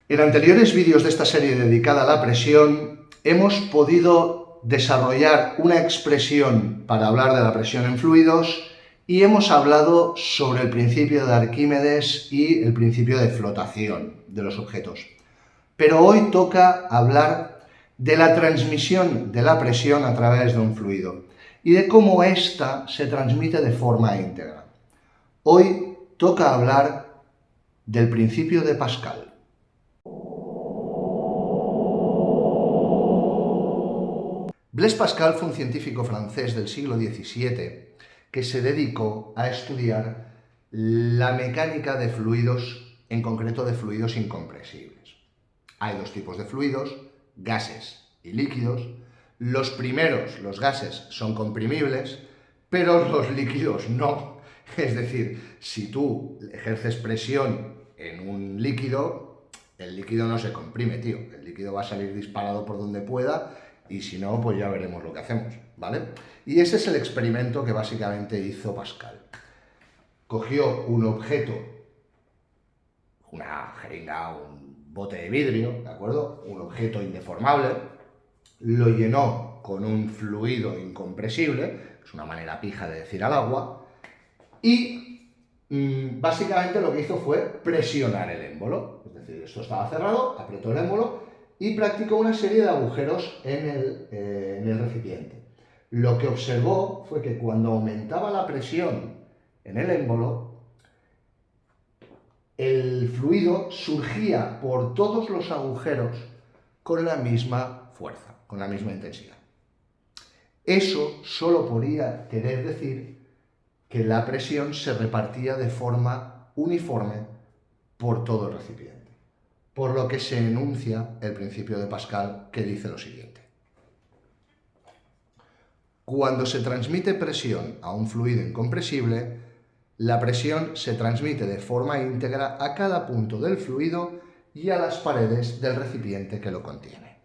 En anteriores vídeos de esta serie dedicada a la presión, hemos podido desarrollar una expresión para hablar de la presión en fluidos y hemos hablado sobre el principio de Arquímedes y el principio de flotación de los objetos. Pero hoy toca hablar de la transmisión de la presión a través de un fluido y de cómo ésta se transmite de forma íntegra. Hoy toca hablar del principio de Pascal. Blaise Pascal fue un científico francés del siglo XVII que se dedicó a estudiar la mecánica de fluidos, en concreto de fluidos incompresibles. Hay dos tipos de fluidos, gases y líquidos. Los primeros, los gases, son comprimibles, pero los líquidos no. Es decir, si tú ejerces presión en un líquido, el líquido no se comprime, tío. El líquido va a salir disparado por donde pueda y si no, pues ya veremos lo que hacemos, ¿vale? Y ese es el experimento que básicamente hizo Pascal. Cogió un objeto, una jeringa, un bote de vidrio, ¿de acuerdo? Un objeto indeformable, lo llenó con un fluido incompresible, que es una manera pija de decir al agua, y básicamente lo que hizo fue presionar el émbolo. Es decir, esto estaba cerrado, apretó el émbolo y practicó una serie de agujeros en el recipiente. Lo que observó fue que cuando aumentaba la presión en el émbolo, el fluido surgía por todos los agujeros con la misma fuerza, con la misma intensidad. Eso solo podía querer decir que la presión se repartía de forma uniforme por todo el recipiente. Por lo que se enuncia el principio de Pascal, que dice lo siguiente. Cuando se transmite presión a un fluido incompresible, la presión se transmite de forma íntegra a cada punto del fluido y a las paredes del recipiente que lo contiene.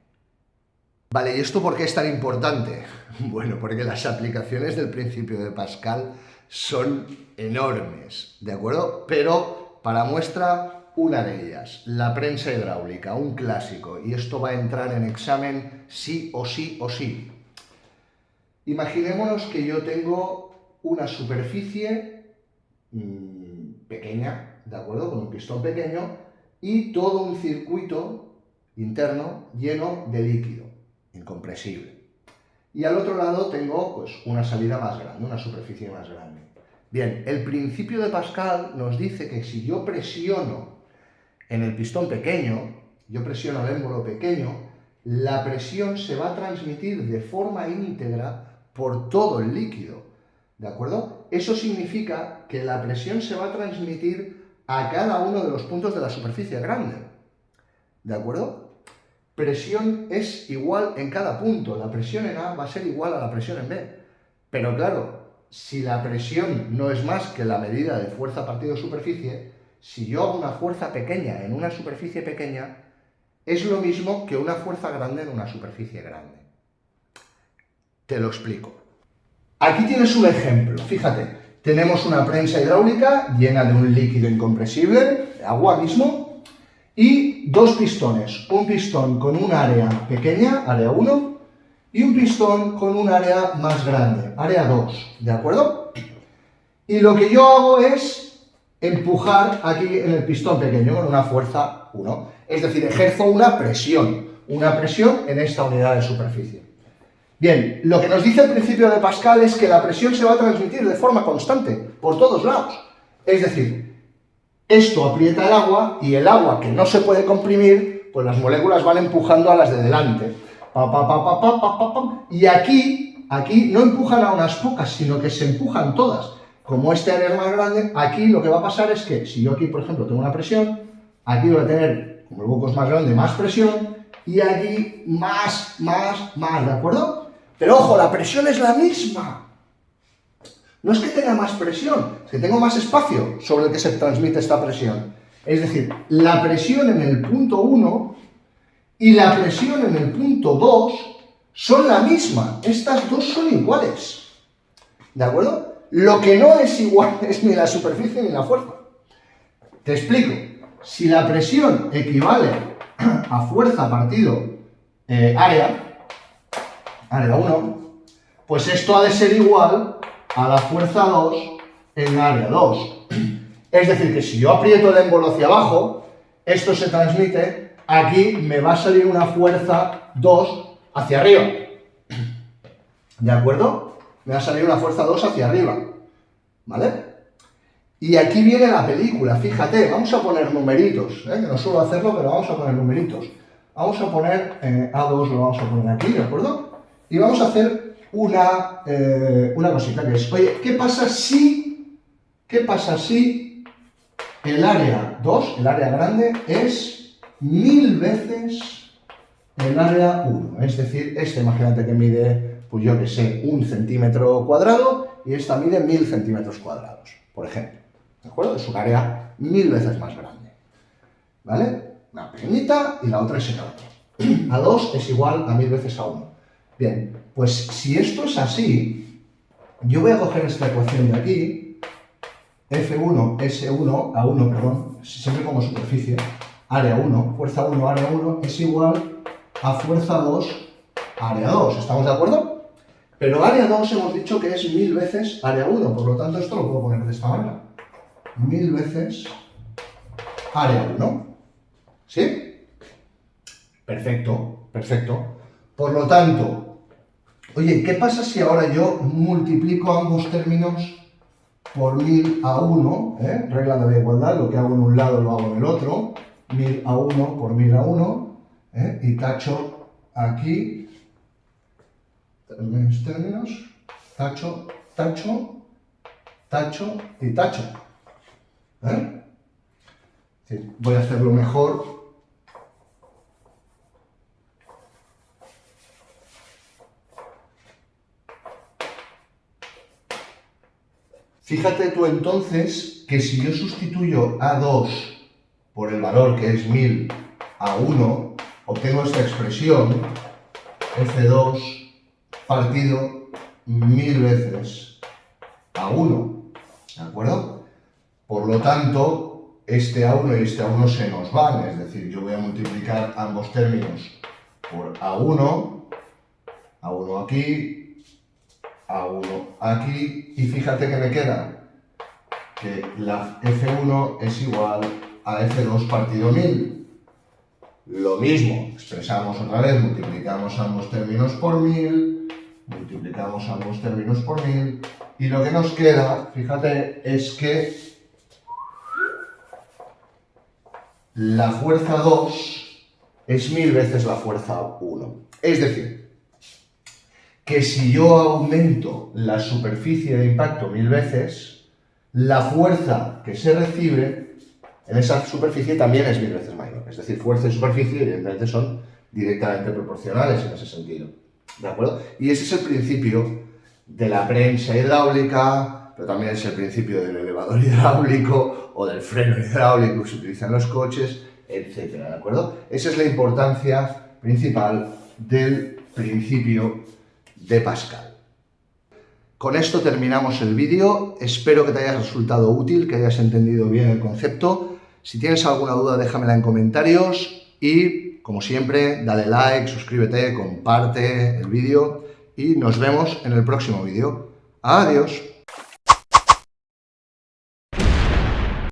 Vale, ¿y esto por qué es tan importante? Bueno, porque las aplicaciones del principio de Pascal son enormes, ¿de acuerdo? Pero para muestra, una de ellas, la prensa hidráulica, un clásico, y esto va a entrar en examen sí o sí o sí. Imaginémonos que yo tengo una superficie pequeña, ¿de acuerdo? Con un pistón pequeño y todo un circuito interno lleno de líquido incompresible. Y al otro lado tengo pues una salida más grande, una superficie más grande. Bien, el principio de Pascal nos dice que si yo presiono en el pistón pequeño, yo presiono el émbolo pequeño, la presión se va a transmitir de forma íntegra por todo el líquido, ¿de acuerdo? Eso significa que la presión se va a transmitir a cada uno de los puntos de la superficie grande, ¿de acuerdo? Presión es igual en cada punto, la presión en A va a ser igual a la presión en B, pero claro, si la presión no es más que la medida de fuerza partido superficie, si yo hago una fuerza pequeña en una superficie pequeña, es lo mismo que una fuerza grande en una superficie grande. Te lo explico. Aquí tienes un ejemplo, fíjate, tenemos una prensa hidráulica llena de un líquido incompresible, agua mismo, y dos pistones, un pistón con un área pequeña, área 1, y un pistón con un área más grande, área 2, ¿de acuerdo? Y lo que yo hago es empujar aquí en el pistón pequeño con una fuerza 1. Es decir, ejerzo una presión en esta unidad de superficie. Bien, lo que nos dice el principio de Pascal es que la presión se va a transmitir de forma constante, por todos lados. Es decir, esto aprieta el agua y el agua que no se puede comprimir, pues las moléculas van empujando a las de delante. Y aquí no empujan a unas pocas, sino que se empujan todas. Como este área es más grande, aquí lo que va a pasar es que si yo aquí, por ejemplo, tengo una presión, aquí voy a tener, como el hueco es más grande, más presión, y aquí más, ¿de acuerdo? Pero ojo, la presión es la misma. No es que tenga más presión, es que tengo más espacio sobre el que se transmite esta presión. Es decir, la presión en el punto 1 y la presión en el punto 2 son la misma. Estas dos son iguales. ¿De acuerdo? Lo que no es igual es ni la superficie ni la fuerza. Te explico. Si la presión equivale a fuerza partido área 1, pues esto ha de ser igual a la fuerza 2 en área 2. Es decir, que si yo aprieto el émbolo hacia abajo, esto se transmite, aquí me va a salir una fuerza 2 hacia arriba. ¿De acuerdo? Me va a salir una fuerza 2 hacia arriba. ¿Vale? Y aquí viene la película, fíjate, vamos a poner numeritos, que no suelo hacerlo, pero vamos a poner numeritos. Vamos a poner A2, lo vamos a poner aquí, ¿de acuerdo? Y vamos a hacer una cosita que es, oye, ¿qué pasa si el área 2, el área grande, es 1000 veces el área 1? Es decir, imagínate que mide, pues yo que sé, 1 centímetro cuadrado y esta mide 1000 centímetros cuadrados, por ejemplo. ¿De acuerdo? Es un área 1000 veces más grande. ¿Vale? Una pequeñita y la otra es enorme. A2 es igual a 1000 veces A1. Bien, pues si esto es así, yo voy a coger esta ecuación de aquí, F1, S1, A1, perdón, siempre como superficie, área 1, fuerza 1, área 1, es igual a fuerza 2, área 2. ¿Estamos de acuerdo? Pero área 2 hemos dicho que es 1000 veces área 1, por lo tanto esto lo puedo poner de esta manera. 1000 veces área 1. ¿Sí? Perfecto, perfecto. Por lo tanto, oye, ¿qué pasa si ahora yo multiplico ambos términos por 1000 a 1? Regla de la igualdad, lo que hago en un lado lo hago en el otro. 1000 a 1 por 1000 a 1. Y tacho aquí. Términos. Tacho, tacho, tacho y tacho. Voy a hacerlo mejor. Fíjate tú entonces que si yo sustituyo A2 por el valor que es 1000 a 1, obtengo esta expresión F2 partido 1000 veces a 1. ¿De acuerdo? Por lo tanto, este A1 y este A1 se nos van, es decir, yo voy a multiplicar ambos términos por A1 aquí, A1 aquí, y fíjate que me queda que la F1 es igual a F2 partido 1000. Lo mismo, expresamos otra vez, multiplicamos ambos términos por 1000, multiplicamos ambos términos por 1000, y lo que nos queda, fíjate, es que la fuerza 2 es 1000 veces la fuerza 1. Es decir, que si yo aumento la superficie de impacto 1000 veces, la fuerza que se recibe en esa superficie también es 1000 veces mayor. Es decir, fuerza y superficie evidentemente son directamente proporcionales en ese sentido. ¿De acuerdo? Y ese es el principio de la prensa hidráulica, pero también es el principio del elevador hidráulico o del freno hidráulico que se utiliza en los coches, etc. ¿De acuerdo? Esa es la importancia principal del principio de Pascal. Con esto terminamos el vídeo. Espero que te haya resultado útil, que hayas entendido bien el concepto. Si tienes alguna duda, déjamela en comentarios y, como siempre, dale like, suscríbete, comparte el vídeo y nos vemos en el próximo vídeo. Adiós.